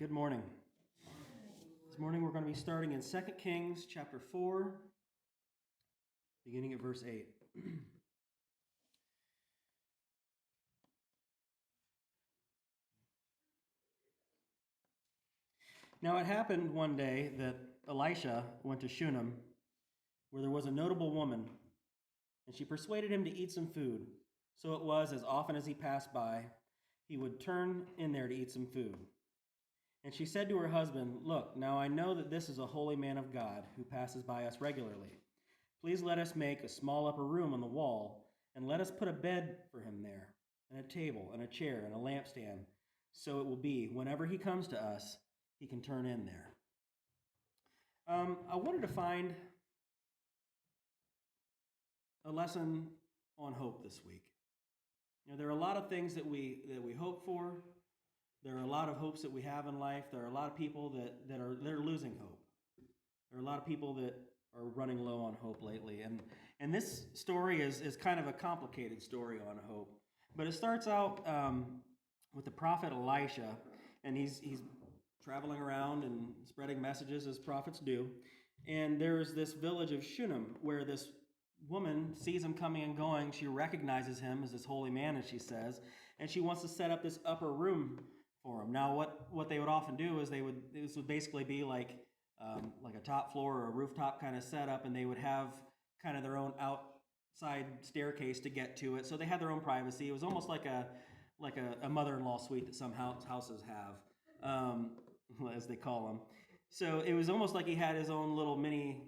Good morning. This morning we're going to be starting in 2 Kings chapter 4, beginning at verse 8. Now it happened one day that Elisha went to Shunem, where there was a notable woman, and she persuaded him to eat some food. So it was, as often as he passed by, he would turn in there to eat some food. And she said to her husband, "Look, now I know that this is a holy man of God who passes by us regularly. Please let us make a small upper room on the wall, and let us put a bed for him there, and a table, and a chair, and a lampstand, so it will be, whenever he comes to us, he can turn in there." I wanted to find a lesson on hope this week. There are a lot of things that we hope for. There are a lot of hopes that we have in life. There are a lot of people that are losing hope. There are a lot of people that are running low on hope lately. And this story is kind of a complicated story on hope. But it starts out with the prophet Elisha, and he's traveling around and spreading messages as prophets do. And there's this village of Shunem where this woman sees him coming and going. She recognizes him as this holy man, as she says, and she wants to set up this upper room for him. Now, what they would often do is this would basically be like a top floor or a rooftop kind of setup, and they would have kind of their own outside staircase to get to it. So they had their own privacy. It was almost like a mother-in-law suite that some houses have, as they call them. So it was almost like he had his own little mini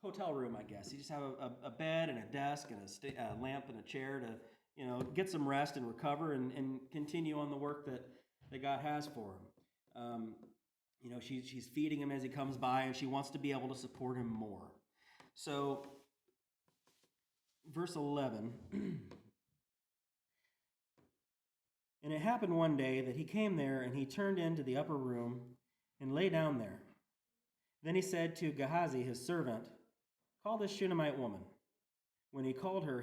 hotel room, I guess. He just have a bed and a desk and a lamp and a chair to get some rest and recover and continue on the work that God has for him. She's feeding him as he comes by, and she wants to be able to support him more. So, verse 11. And it happened one day that he came there, and he turned into the upper room and lay down there. Then he said to Gehazi, his servant, "Call this Shunammite woman." When he called her,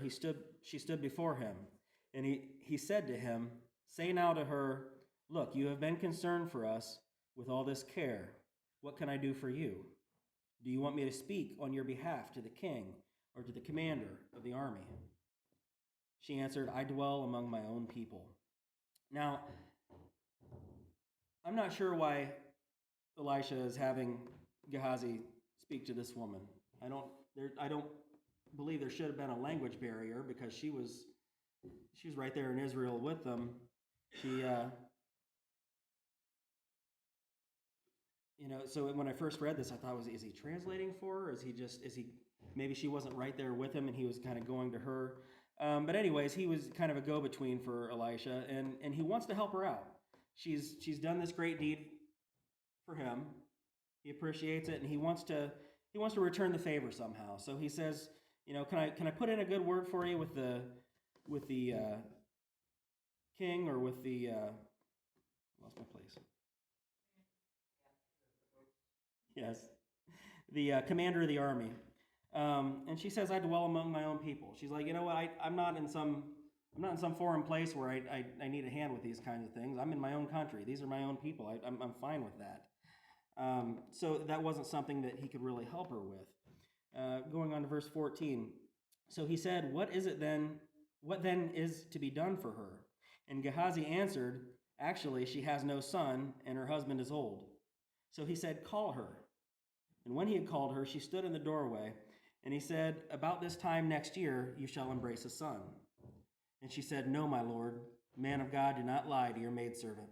she stood before him. And he said to him, "Say now to her, 'Look, you have been concerned for us with all this care. What can I do for you? Do you want me to speak on your behalf to the king or to the commander of the army?" She answered, "I dwell among my own people." Now, I'm not sure why Elisha is having Gehazi speak to this woman. I don't believe there should have been a language barrier, because she was right there in Israel with them. So when I first read this, I thought, is he translating for her? Maybe she wasn't right there with him and he was kind of going to her. But anyways, he was kind of a go-between for Elisha, and he wants to help her out. She's done this great deed for him. He appreciates it, and he wants to return the favor somehow. So he says, can I put in a good word for you with the king, or with the lost my place. Yes, the commander of the army. And she says, "I dwell among my own people." She's like, you know what? I'm not in some foreign place where I need a hand with these kinds of things. I'm in my own country. These are my own people. I'm fine with that. So that wasn't something that he could really help her with. Going on to verse 14. So he said, What then is to be done for her?" And Gehazi answered, "Actually, she has no son, and her husband is old." So he said, "Call her." And when he had called her, she stood in the doorway, and he said, "About this time next year you shall embrace a son." And she said, "No, my lord, man of God, do not lie to your maidservant."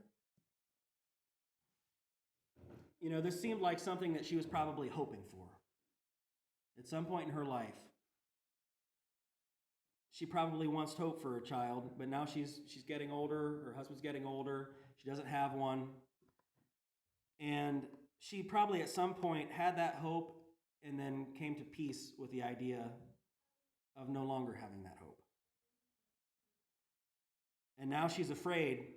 This seemed like something that she was probably hoping for. At some point in her life, she probably once hoped for a child, but now she's getting older, her husband's getting older, she doesn't have one. And she probably at some point had that hope and then came to peace with the idea of no longer having that hope. And now she's afraid.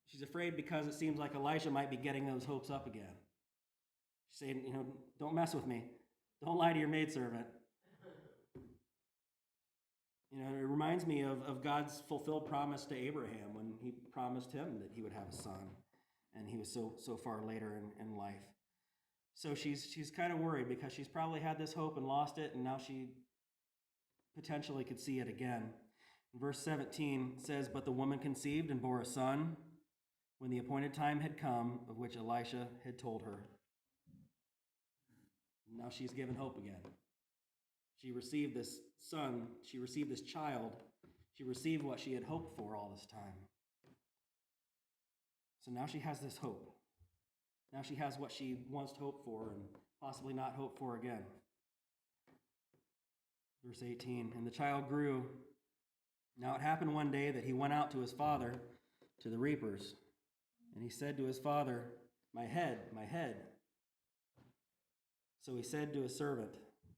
She's afraid because it seems like Elisha might be getting those hopes up again. She's saying, "Don't mess with me. Don't lie to your maidservant." It reminds me of God's fulfilled promise to Abraham when he promised him that he would have a son. and he was so far later in life. So she's kind of worried because she's probably had this hope and lost it, and now she potentially could see it again. Verse 17 says, "But the woman conceived and bore a son when the appointed time had come, of which Elisha had told her." Now she's given hope again. She received this son, she received this child, she received what she had hoped for all this time. So now she has this hope. Now she has what she once hoped for and possibly not hoped for again. Verse 18, "And the child grew. Now it happened one day that he went out to his father, to the reapers. And he said to his father, 'My head, my head.' So he said to his servant,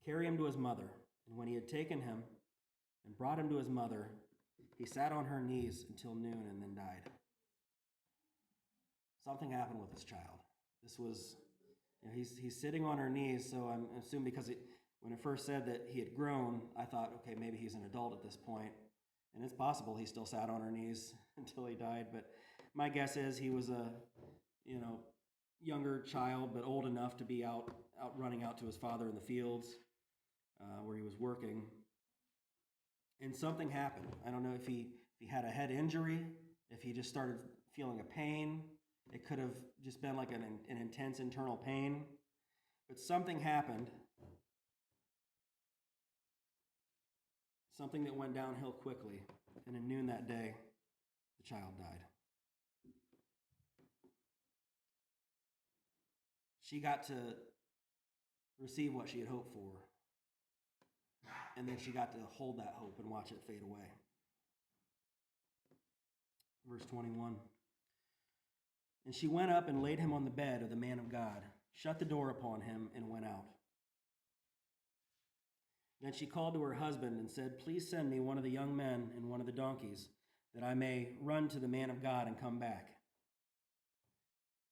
'Carry him to his mother.' And when he had taken him and brought him to his mother, he sat on her knees until noon and then died." Something happened with this child. This was, he's sitting on her knees, so I'm assuming because when it first said that he had grown, I thought, okay, maybe he's an adult at this point. And it's possible he still sat on her knees until he died, but my guess is he was a, younger child, but old enough to be out running out to his father in the fields where he was working. And something happened. I don't know if he had a head injury, if he just started feeling a pain. It could have just been like an intense internal pain. But something happened. Something that went downhill quickly. And at noon that day, the child died. She got to receive what she had hoped for. And then she got to hold that hope and watch it fade away. Verse 21. "And she went up and laid him on the bed of the man of God, shut the door upon him, and went out. Then she called to her husband and said, 'Please send me one of the young men and one of the donkeys, that I may run to the man of God and come back.'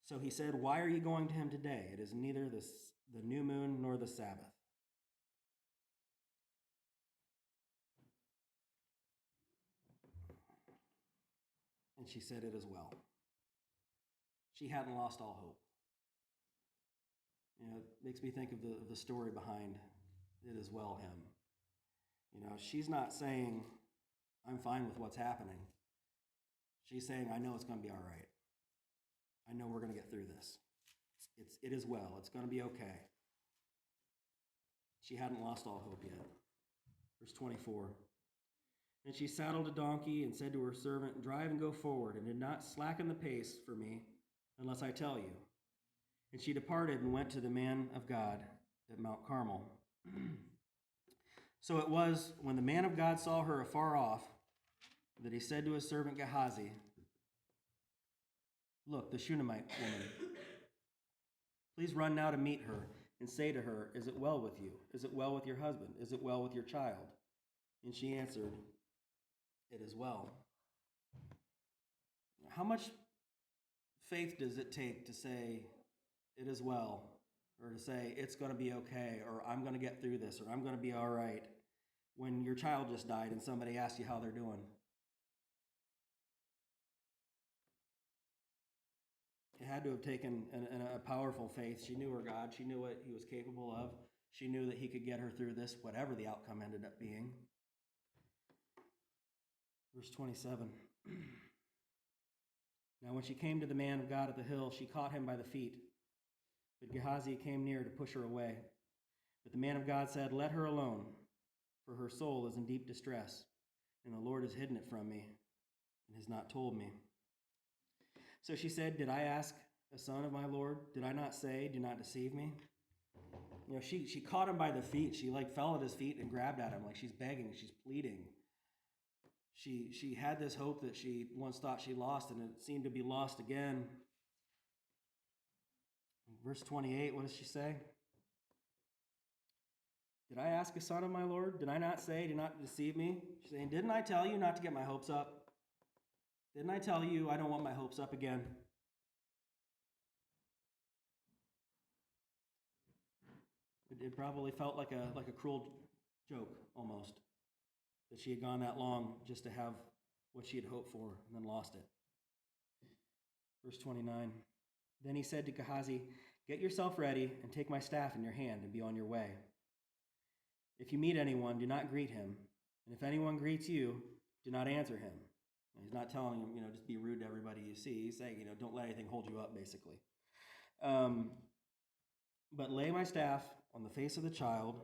So he said, 'Why are you going to him today? It is neither the new moon nor the Sabbath.' And she said, 'It is well.'" She hadn't lost all hope. It makes me think of the story behind "It is well" him. She's not saying, "I'm fine with what's happening." She's saying, "I know it's going to be all right. I know we're going to get through this. It is well. It's going to be okay." She hadn't lost all hope yet. Verse 24. "And she saddled a donkey and said to her servant, 'Drive and go forward, and did not slacken the pace for me unless I tell you.' And she departed and went to the man of God at Mount Carmel. So it was when the man of God saw her afar off that he said to his servant Gehazi, 'Look, the Shunammite woman. Please run now to meet her and say to her, "Is it well with you? Is it well with your husband? Is it well with your child?" And she answered, "It is well." How much faith does it take to say, "It is well," or to say, "It's going to be okay," or "I'm going to get through this," or "I'm going to be all right," when your child just died and somebody asks you how they're doing? It had to have taken a powerful faith. She knew her God. She knew what he was capable of. She knew that he could get her through this, whatever the outcome ended up being. Verse 27. "Now when she came to the man of God at the hill, she caught him by the feet. But Gehazi came near to push her away. But the man of God said, 'Let her alone, for her soul is in deep distress, and the Lord has hidden it from me and has not told me.' So she said, 'Did I ask a son of my Lord? Did I not say, do not deceive me?'" She caught him by the feet. She fell at his feet and grabbed at him like she's begging, she's pleading. She had this hope that she once thought she lost, and it seemed to be lost again. Verse 28, what does she say? "Did I ask a son of my Lord? Did I not say, do not deceive me?" She's saying, "Didn't I tell you not to get my hopes up? Didn't I tell you I don't want my hopes up again?" It probably felt like a cruel joke almost, that she had gone that long just to have what she had hoped for and then lost it. Verse 29. Then he said to Gehazi, "Get yourself ready and take my staff in your hand and be on your way. If you meet anyone, do not greet him. And if anyone greets you, do not answer him." He's not telling him, just be rude to everybody you see. He's saying, don't let anything hold you up, basically. But lay my staff on the face of the child.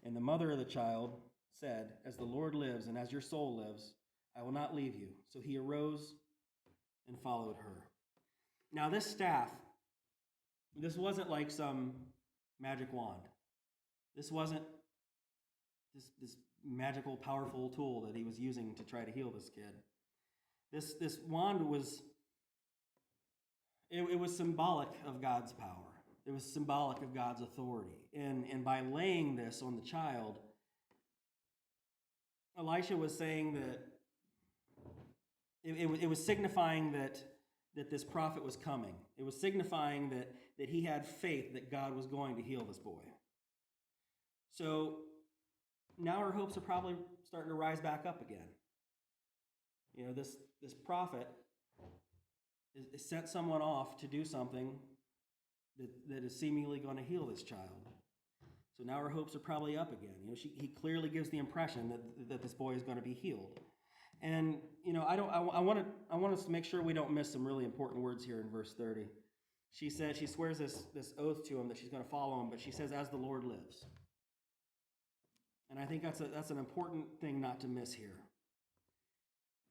And the mother of the child said, "As the Lord lives and as your soul lives, I will not leave you." So he arose and followed her. Now this staff, this wasn't like some magic wand. This wasn't this magical, powerful tool that he was using to try to heal this kid. This wand was, it was symbolic of God's power. It was symbolic of God's authority. And by laying this on the child, Elisha was saying that it was signifying that this prophet was coming. It was signifying that he had faith that God was going to heal this boy. So now her hopes are probably starting to rise back up again. This prophet is sent someone off to do something that is seemingly going to heal this child. So now her hopes are probably up again. He clearly gives the impression that this boy is going to be healed. And I want us to make sure we don't miss some really important words here in verse 30. She swears this oath to him that she's going to follow him, but she says, "As the Lord lives." And I think that's an important thing not to miss here.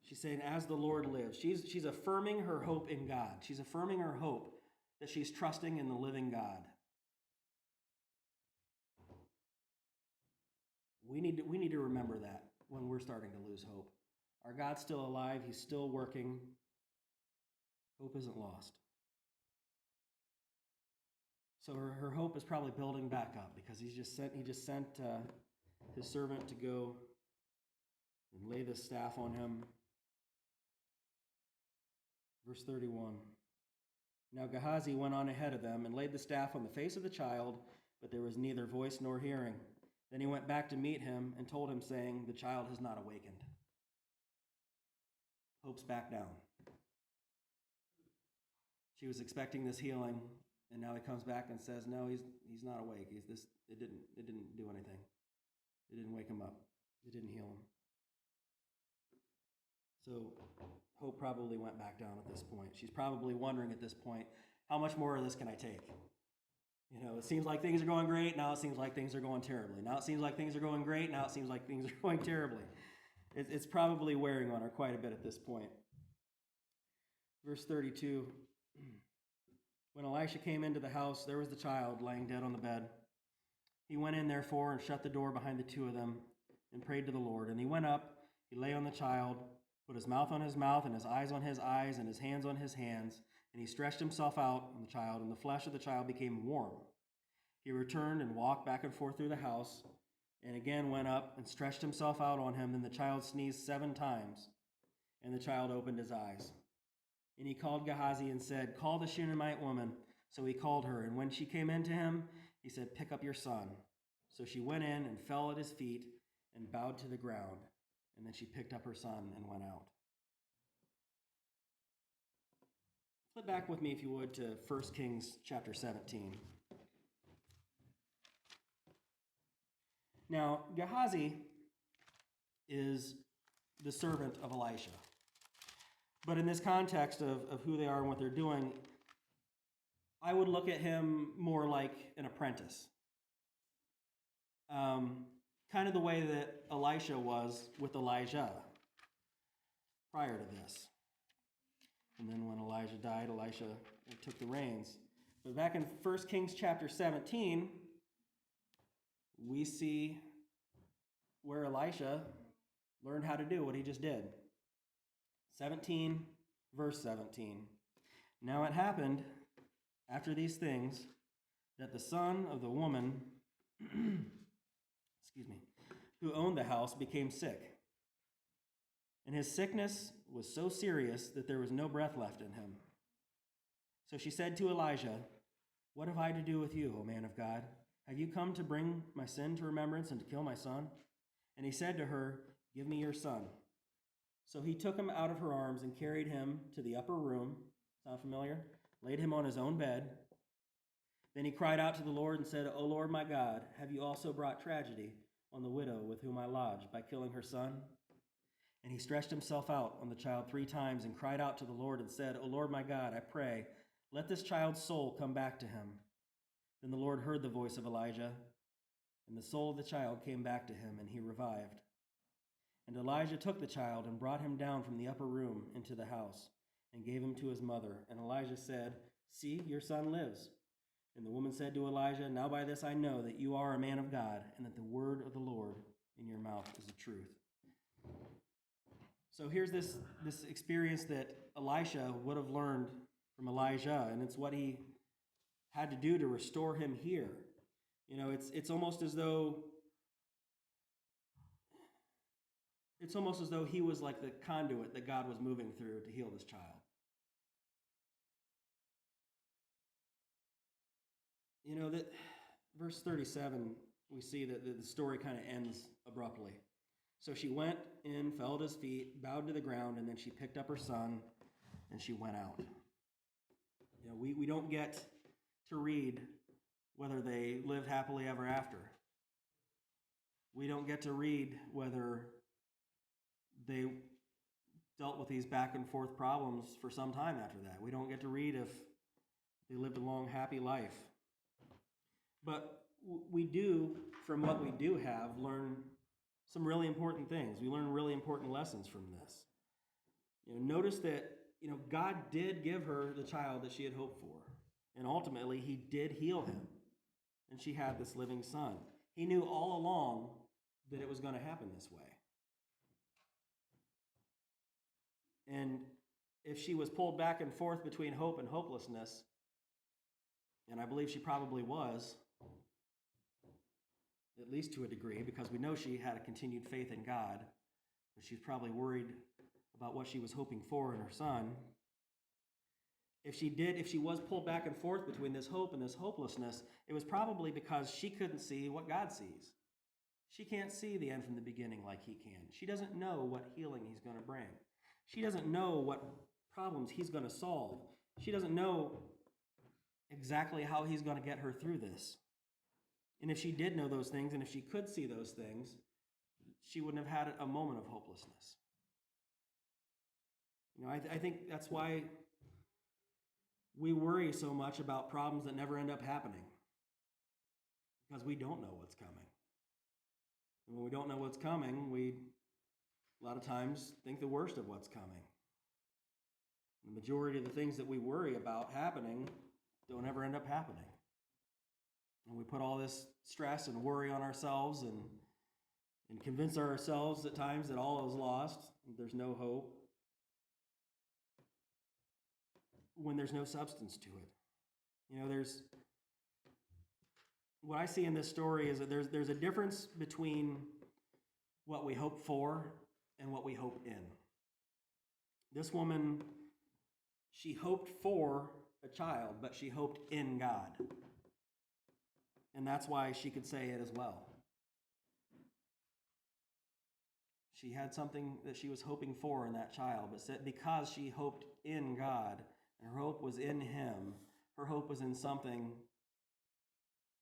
She's saying, "As the Lord lives." She's affirming her hope in God. She's affirming her hope that she's trusting in the living God. We need to remember that when we're starting to lose hope. Our God's still alive. He's still working. Hope isn't lost. So her hope is probably building back up because he just sent his servant to go and lay this staff on him. Verse 31. Now Gehazi went on ahead of them and laid the staff on the face of the child, but there was neither voice nor hearing. Then he went back to meet him and told him, saying, "The child has not awakened." Hope's back down. She was expecting this healing, and now he comes back and says, "No, he's not awake. It didn't do anything. It didn't wake him up. It didn't heal him." So hope probably went back down at this point. She's probably wondering at this point, how much more of this can I take? It seems like things are going great. Now it seems like things are going terribly. Now it seems like things are going great. Now it seems like things are going terribly. It's probably wearing on her quite a bit at this point. Verse 32. When Elisha came into the house, there was the child lying dead on the bed. He went in, therefore, and shut the door behind the two of them and prayed to the Lord. And he went up, he lay on the child, put his mouth on his mouth and his eyes on his eyes and his hands on his hands, and he stretched himself out on the child, and the flesh of the child became warm. He returned and walked back and forth through the house, and again went up and stretched himself out on him. Then the child sneezed 7 times, and the child opened his eyes. And he called Gehazi and said, "Call the Shunammite woman." So he called her, and when she came in to him, he said, "Pick up your son." So she went in and fell at his feet and bowed to the ground, and then she picked up her son and went out. Flip back with me, if you would, to 1 Kings chapter 17. Now, Gehazi is the servant of Elisha. But in this context of who they are and what they're doing, I would look at him more like an apprentice. Kind of the way that Elisha was with Elijah prior to this. And then when Elijah died, Elisha took the reins. But back in 1 Kings chapter 17, we see where Elisha learned how to do what he just did. 17, verse 17. Now it happened after these things that the son of the woman who owned the house became sick. And his sickness was so serious that there was no breath left in him. So she said to Elijah, "What have I to do with you, O man of God? Have you come to bring my sin to remembrance and to kill my son?" And he said to her, "Give me your son." So he took him out of her arms and carried him to the upper room. Sound familiar? laid him on his own bed. Then he cried out to the Lord and said, O Lord my God, have you also brought tragedy on the widow with whom I lodged by killing her son? And he stretched himself out on the child 3 times and cried out to the Lord and said, O Lord my God, I pray, let this child's soul come back to him. Then the Lord heard the voice of Elijah, and the soul of the child came back to him, and he revived. And Elijah took the child and brought him down from the upper room into the house and gave him to his mother. And Elijah said, See, your son lives. And the woman said to Elijah, Now by this I know that you are a man of God, and that the word of the Lord in your mouth is the truth. So here's this experience that Elisha would have learned from Elijah, and it's what he had to do to restore him here. You know, it's almost as though he was like the conduit that God was moving through to heal this child. You know, that verse 37, we see that the story kind of ends abruptly. So she went in, fell at his feet, bowed to the ground, and then she picked up her son, and she went out. You know, we don't get to read whether they lived happily ever after. We don't get to read whether they dealt with these back and forth problems for some time after that. We don't get to read if they lived a long, happy life. But we do, from what we do have, learn some really important things. We learn really important lessons from this. You know, notice that, you know, God did give her the child that she had hoped for. And ultimately, he did heal him. And she had this living son. He knew all along that it was going to happen this way. And if she was pulled back and forth between hope and hopelessness, and I believe she probably was, at least to a degree, because we know she had a continued faith in God, but she's probably worried about what she was hoping for in her son. If she was pulled back and forth between this hope and this hopelessness, it was probably because she couldn't see what God sees. She can't see the end from the beginning like he can. She doesn't know what healing he's going to bring. She doesn't know what problems he's going to solve. She doesn't know exactly how he's going to get her through this. And if she did know those things, and if she could see those things, she wouldn't have had a moment of hopelessness. You know, I think that's why we worry so much about problems that never end up happening, because we don't know what's coming. And when we don't know what's coming, we a lot of times think the worst of what's coming. The majority of the things that we worry about happening don't ever end up happening. And we put all this stress and worry on ourselves and convince ourselves at times that all is lost, there's no hope, when there's no substance to it. You know, what I see in this story is that there's a difference between what we hope for and what we hope in. This woman, she hoped for a child, but she hoped in God. And that's why she could say it as well. She had something that she was hoping for in that child, but said because she hoped in God, and her hope was in him, her hope was in something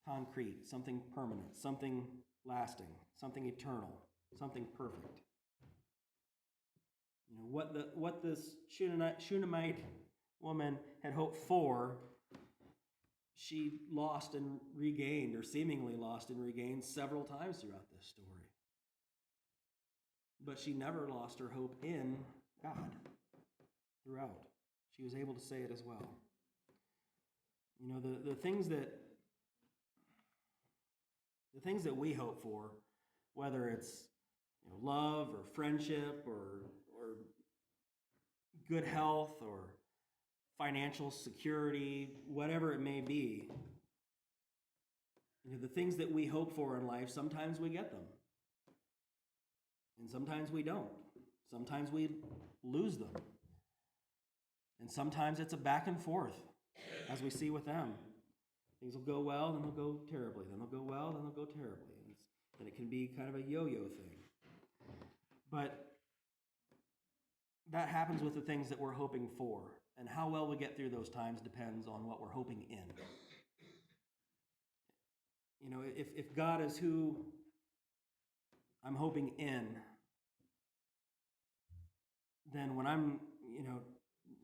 concrete, something permanent, something lasting, something eternal, something perfect. You know, what this Shunammite woman had hoped for, she lost and regained, or seemingly lost and regained, several times throughout this story. But she never lost her hope in God throughout. She was able to say it as well. You know, the things that we hope for, whether it's, you know, love or friendship or good health or financial security, whatever it may be, you know, the things that we hope for in life, sometimes we get them. And sometimes we don't. Sometimes we lose them. And sometimes it's a back and forth, as we see with them. Things will go well, then they'll go terribly. Then they'll go well, then they'll go terribly. And it can be kind of a yo-yo thing. But that happens with the things that we're hoping for. And how well we get through those times depends on what we're hoping in. If God is who I'm hoping in, then when I'm,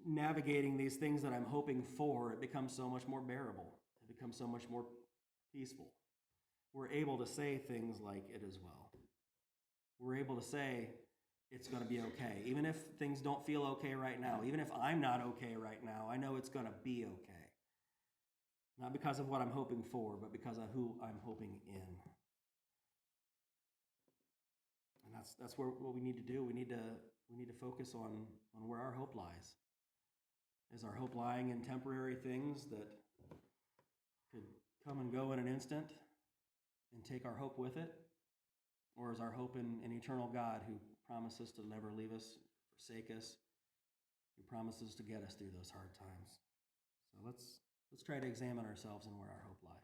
navigating these things that I'm hoping for, it becomes so much more bearable. It becomes so much more peaceful. We're able to say things like it is well. We're able to say it's going to be okay. Even if things don't feel okay right now, even if I'm not okay right now, I know it's going to be okay. Not because of what I'm hoping for, but because of who I'm hoping in. And that's what we need to do. We need to focus on where our hope lies. Is our hope lying in temporary things that could come and go in an instant and take our hope with it? Or is our hope in an eternal God who promises to never leave us, forsake us, who promises to get us through those hard times? So let's try to examine ourselves and where our hope lies.